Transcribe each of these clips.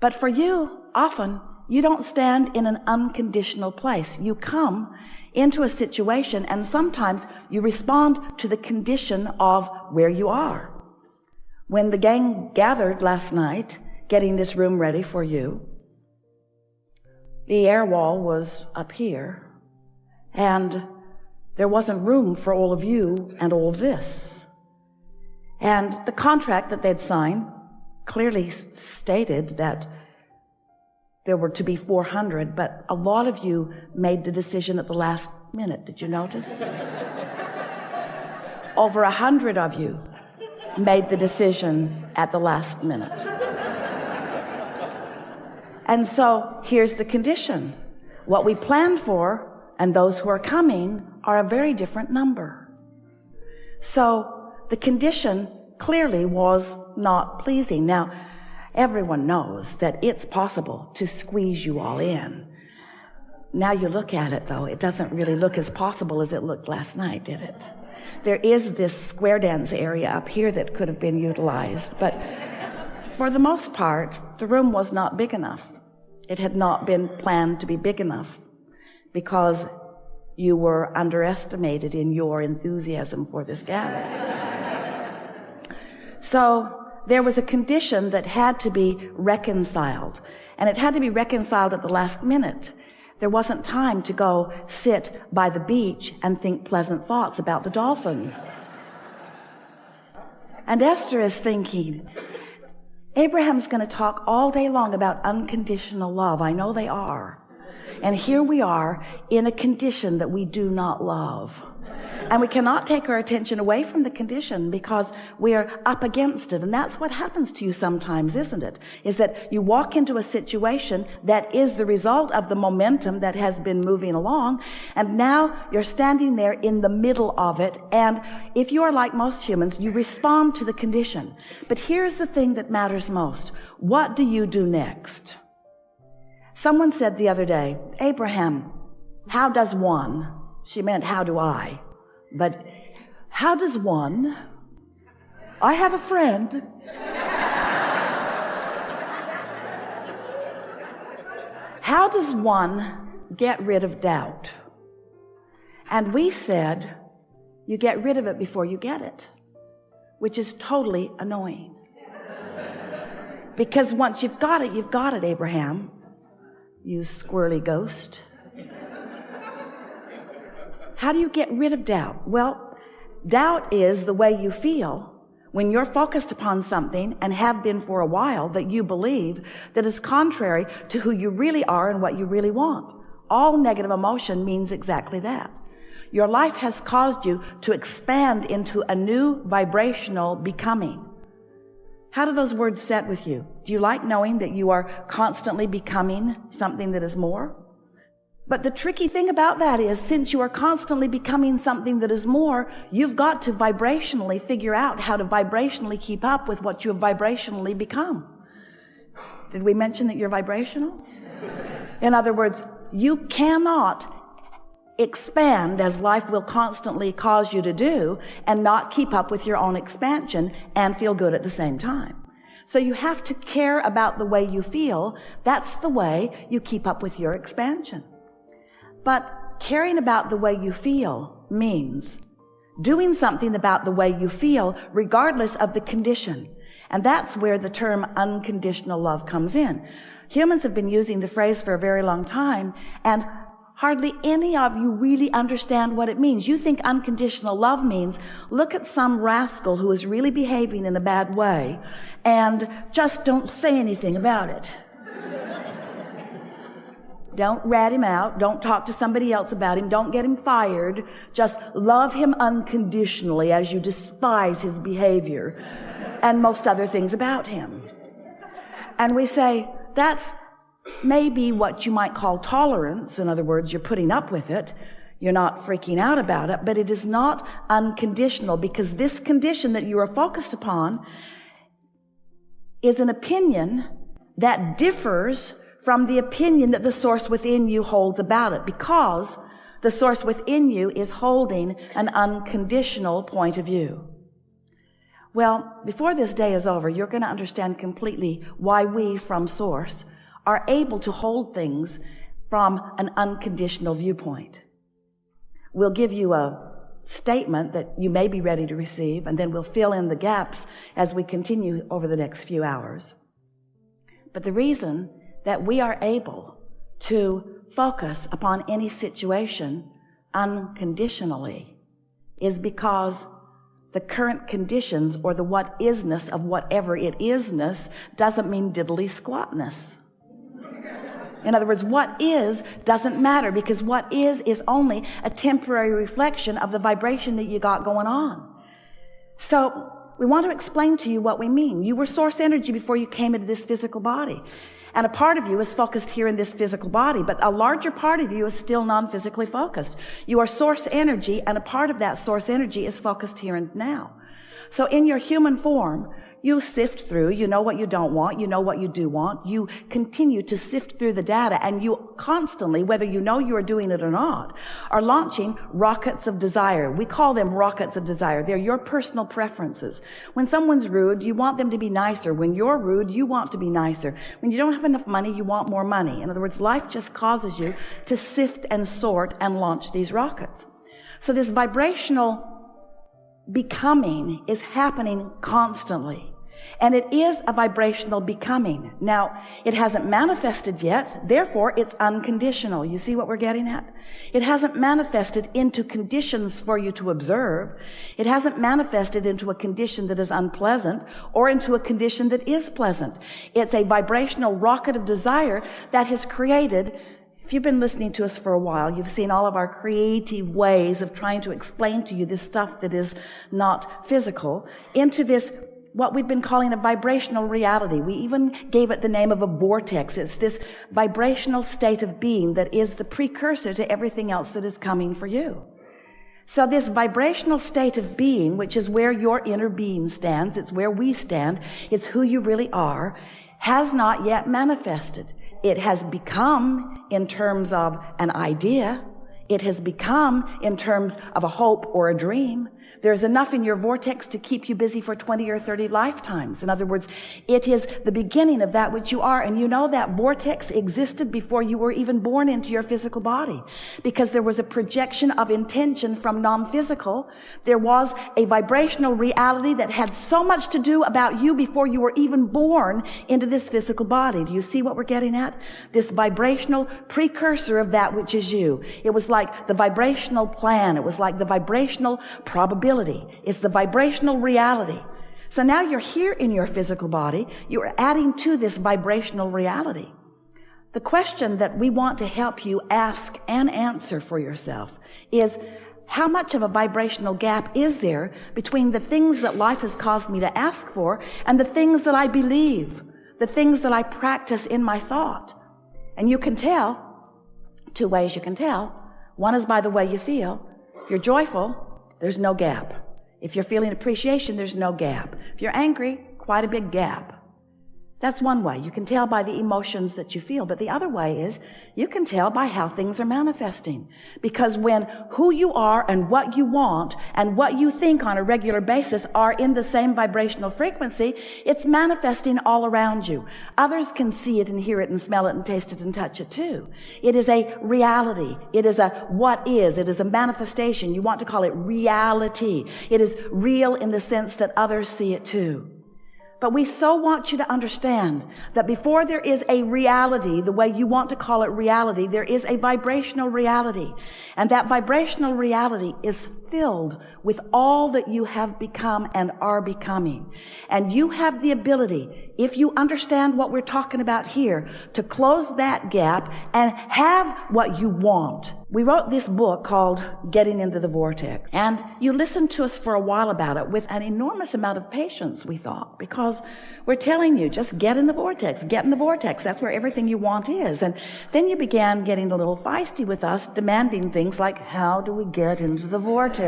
But for you, often, you don't stand in an unconditional place. You come into a situation and sometimes you respond to the condition of where you are. When the gang gathered last night, getting this room ready for you, the air wall was up here, and there wasn't room for all of you and all of this. And the contract that they'd signed clearly stated that there were to be 400, but a lot of you made the decision at the last minute. Did you notice? Over 100 of you made the decision at the last minute. And so here's the condition. What we planned for and those who are coming are a very different number. So the condition clearly was not pleasing. Now, everyone knows that it's possible to squeeze you all in. Now you look at it, though, it doesn't really look as possible as it looked last night, did it? There is this square dance area up here that could have been utilized, but for the most part, the room was not big enough. It had not been planned to be big enough because you were underestimated in your enthusiasm for this gathering. So there was a condition that had to be reconciled, and it had to be reconciled at the last minute. There wasn't time to go sit by the beach and think pleasant thoughts about the dolphins. And Esther is thinking, Abraham's going to talk all day long about unconditional love. I know they are. And here we are in a condition that we do not love. And we cannot take our attention away from the condition because we are up against it. And that's what happens to you sometimes, isn't it? Is that you walk into a situation that is the result of the momentum that has been moving along. And now you're standing there in the middle of it. And if you are like most humans, you respond to the condition. But here's the thing that matters most. What do you do next? Someone said the other day, Abraham, how does one? She meant, how do I? But how does one? I have a friend. How does one get rid of doubt? And we said, you get rid of it before you get it, which is totally annoying. Because once you've got it, Abraham, you squirrely ghost. How do you get rid of doubt? Well, doubt is the way you feel when you're focused upon something and have been for a while that you believe that is contrary to who you really are and what you really want. All negative emotion means exactly that. Your life has caused you to expand into a new vibrational becoming. How do those words set with you? Do you like knowing that you are constantly becoming something that is more? But the tricky thing about that is, since you are constantly becoming something that is more, you've got to vibrationally figure out how to vibrationally keep up with what you have vibrationally become. Did we mention that you're vibrational? In other words, you cannot expand as life will constantly cause you to do and not keep up with your own expansion and feel good at the same time. So you have to care about the way you feel. That's the way you keep up with your expansion. But caring about the way you feel means doing something about the way you feel regardless of the condition. And that's where the term unconditional love comes in. Humans have been using the phrase for a very long time, and hardly any of you really understand what it means. You think unconditional love means look at some rascal who is really behaving in a bad way and just don't say anything about it. Don't rat him out. Don't talk to somebody else about him. Don't get him fired. Just love him unconditionally as you despise his behavior and most other things about him. And we say, that's maybe what you might call tolerance. In other words, you're putting up with it. You're not freaking out about it, but it is not unconditional, because this condition that you are focused upon is an opinion that differs from the opinion that the source within you holds about it, because the source within you is holding an unconditional point of view. Well, before this day is over, you're going to understand completely why we, from Source, are able to hold things from an unconditional viewpoint. We'll give you a statement that you may be ready to receive, and then we'll fill in the gaps as we continue over the next few hours. But the reason that we are able to focus upon any situation unconditionally is because the current conditions, or the what isness of whatever it isness, doesn't mean diddly squatness. In other words, what is doesn't matter, because what is only a temporary reflection of the vibration that you got going on. So we want to explain to you what we mean. You were source energy before you came into this physical body. And a part of you is focused here in this physical body, but a larger part of you is still non-physically focused. You are source energy, and a part of that source energy is focused here and now. So in your human form, you sift through, you know what you don't want, you know what you do want, you continue to sift through the data, and you constantly, whether you know you are doing it or not, are launching rockets of desire. We call them rockets of desire. They're your personal preferences. When someone's rude, you want them to be nicer. When you're rude, you want to be nicer. When you don't have enough money, you want more money. In other words, life just causes you to sift and sort and launch these rockets. So this vibrational becoming is happening constantly. And it is a vibrational becoming. Now, it hasn't manifested yet, therefore it's unconditional. You see what we're getting at? It hasn't manifested into conditions for you to observe. It hasn't manifested into a condition that is unpleasant or into a condition that is pleasant. It's a vibrational rocket of desire that has created. If you've been listening to us for a while, you've seen all of our creative ways of trying to explain to you this stuff that is not physical into this, what we've been calling a vibrational reality. We even gave it the name of a vortex. It's this vibrational state of being that is the precursor to everything else that is coming for you. So this vibrational state of being, which is where your inner being stands, it's where we stand, it's who you really are, has not yet manifested. It has become in terms of an idea. It has become in terms of a hope or a dream. There's enough in your vortex to keep you busy for 20 or 30 lifetimes. In other words, it is the beginning of that which you are. And you know that vortex existed before you were even born into your physical body, because there was a projection of intention from non-physical. There was a vibrational reality that had so much to do about you before you were even born into this physical body. Do you see what we're getting at? This vibrational precursor of that which is you. It was like the vibrational plan. It was like the vibrational probability. It's the vibrational reality. So now you're here in your physical body. You're adding to this vibrational reality. The question that we want to help you ask and answer for yourself is, how much of a vibrational gap is there between the things that life has caused me to ask for and the things that I believe, the things that I practice in my thought? And you can tell, two ways you can tell. One is by the way you feel. If you're joyful, there's no gap. If you're feeling appreciation, there's no gap. If you're angry, quite a big gap. That's one way. You can tell by the emotions that you feel. But the other way is you can tell by how things are manifesting. Because when who you are and what you want and what you think on a regular basis are in the same vibrational frequency, it's manifesting all around you. Others can see it and hear it and smell it and taste it and touch it too. It is a reality. It is a what is. It is a manifestation. You want to call it reality. It is real in the sense that others see it too. But we so want you to understand that before there is a reality, the way you want to call it reality, there is a vibrational reality. And that vibrational reality is filled with all that you have become and are becoming. And you have the ability, if you understand what we're talking about here, to close that gap and have what you want. We wrote this book called Getting Into the Vortex. And you listened to us for a while about it with an enormous amount of patience, we thought, because we're telling you, just get in the vortex, get in the vortex. That's where everything you want is. And then you began getting a little feisty with us, demanding things like, how do we get into the vortex?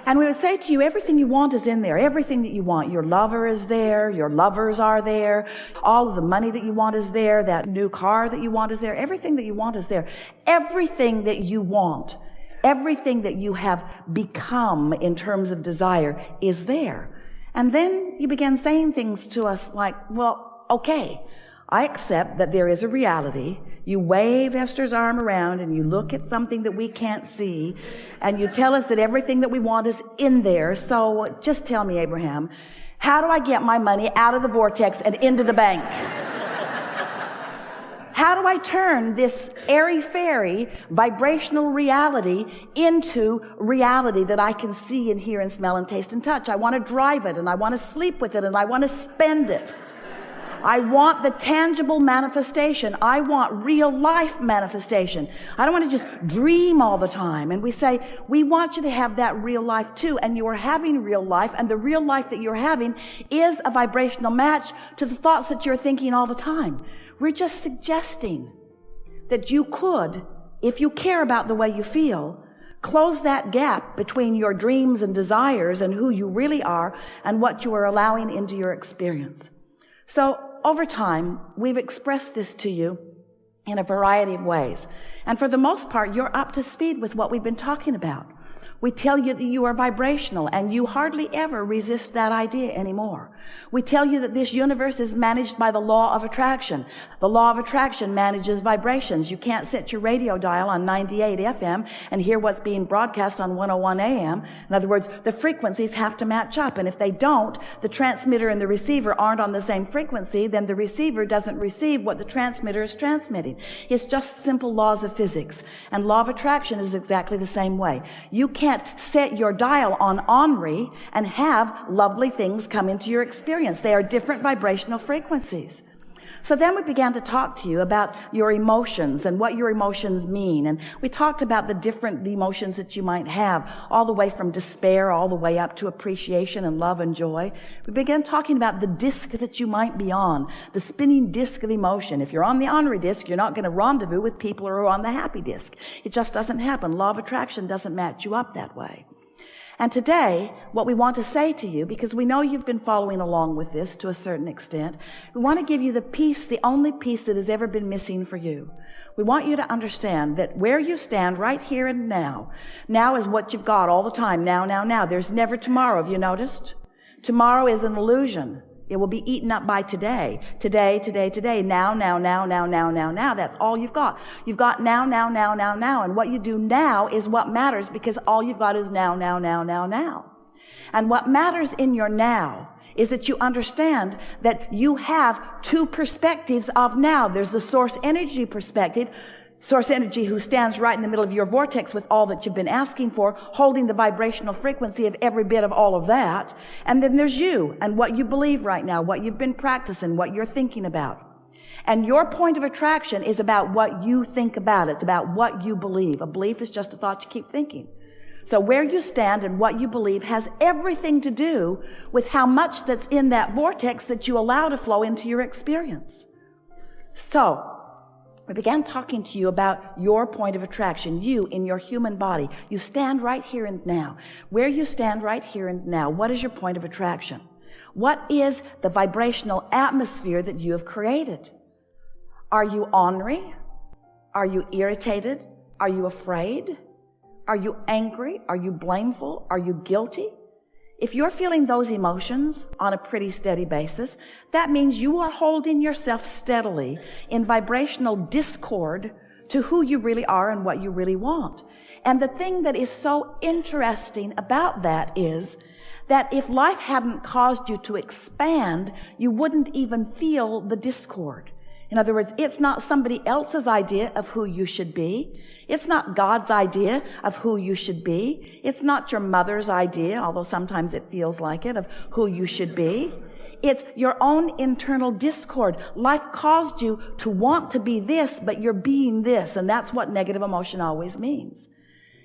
And we would say to you, everything you want is in there. Everything that you want. Your lover is there. Your lovers are there. All of the money that you want is there. That new car that you want is there. Everything that you want is there. Everything that you want Everything that you have become in terms of desire is there. And then you began saying things to us like, well, okay, I accept that there is a reality. You wave Esther's arm around and you look at something that we can't see and you tell us that everything that we want is in there. So just tell me, Abraham, how do I get my money out of the vortex and into the bank? How do I turn this airy-fairy vibrational reality into reality that I can see and hear and smell and taste and touch? I want to drive it and I want to sleep with it and I want to spend it. I want the tangible manifestation. I want real life manifestation. I don't want to just dream all the time. And we say, we want you to have that real life too. And you are having real life. And the real life that you're having is a vibrational match to the thoughts that you're thinking all the time. We're just suggesting that you could, if you care about the way you feel, close that gap between your dreams and desires and who you really are and what you are allowing into your experience. So over time, we've expressed this to you in a variety of ways. And for the most part, you're up to speed with what we've been talking about. We tell you that you are vibrational, and you hardly ever resist that idea anymore. We tell you that this universe is managed by the law of attraction. The law of attraction manages vibrations. You can't set your radio dial on 98 FM and hear what's being broadcast on 101 AM. In other words, the frequencies have to match up, and if they don't, the transmitter and the receiver aren't on the same frequency, then the receiver doesn't receive what the transmitter is transmitting. It's just simple laws of physics, and law of attraction is exactly the same way. You can't set your dial on Henri and have lovely things come into your experience. They are different vibrational frequencies. So then we began to talk to you about your emotions and what your emotions mean. And we talked about the different emotions that you might have, all the way from despair, all the way up to appreciation and love and joy. We began talking about the disc that you might be on, the spinning disc of emotion. If you're on the Henri disc, you're not going to rendezvous with people who are on the happy disc. It just doesn't happen. Law of attraction doesn't match you up that way. And today, what we want to say to you, because we know you've been following along with this to a certain extent, we want to give you the piece, the only piece that has ever been missing for you. We want you to understand that where you stand right here and now is what you've got all the time, now. There's never tomorrow, have you noticed? Tomorrow is an illusion. It will be eaten up by today. Today. Now. That's all you've got. You've got now. And what you do now is what matters, because all you've got is now. And what matters in your now is that you understand that you have two perspectives of now. There's the source energy perspective, source energy who stands right in the middle of your vortex with all that you've been asking for, holding the vibrational frequency of every bit of all of that. And then there's you and what you believe right now, what you've been practicing, what you're thinking about. And your point of attraction is about what you think about it. It's about what you believe. A belief is just a thought you keep thinking. So where you stand and what you believe has everything to do with how much that's in that vortex that you allow to flow into your experience. So we began talking to you about your point of attraction, you in your human body. You stand right here and now. Where you stand right here and now, what is your point of attraction? What is the vibrational atmosphere that you have created? Are you ornery? Are you irritated? Are you afraid? Are you angry? Are you blameful? Are you guilty? If you're feeling those emotions on a pretty steady basis, that means you are holding yourself steadily in vibrational discord to who you really are and what you really want. And the thing that is so interesting about that is that if life hadn't caused you to expand, you wouldn't even feel the discord. In other words, it's not somebody else's idea of who you should be. It's not God's idea of who you should be. It's not your mother's idea, although sometimes it feels like it, of who you should be. It's your own internal discord. Life caused you to want to be this, but you're being this, and that's what negative emotion always means.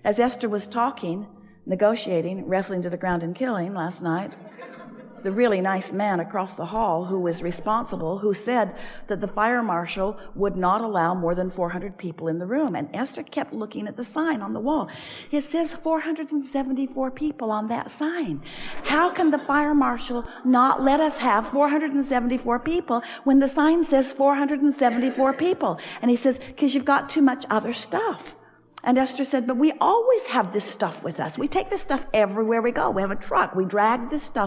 As Esther was talking, negotiating, wrestling to the ground and killing last night, the really nice man across the hall who was responsible, who said that the fire marshal would not allow more than 400 people in the room. And Esther kept looking at the sign on the wall. It says 474 people on that sign. How can the fire marshal not let us have 474 people when the sign says 474 people? And he says, because you've got too much other stuff. And Esther said, but we always have this stuff with us. We take this stuff everywhere we go. We have a truck. We drag this stuff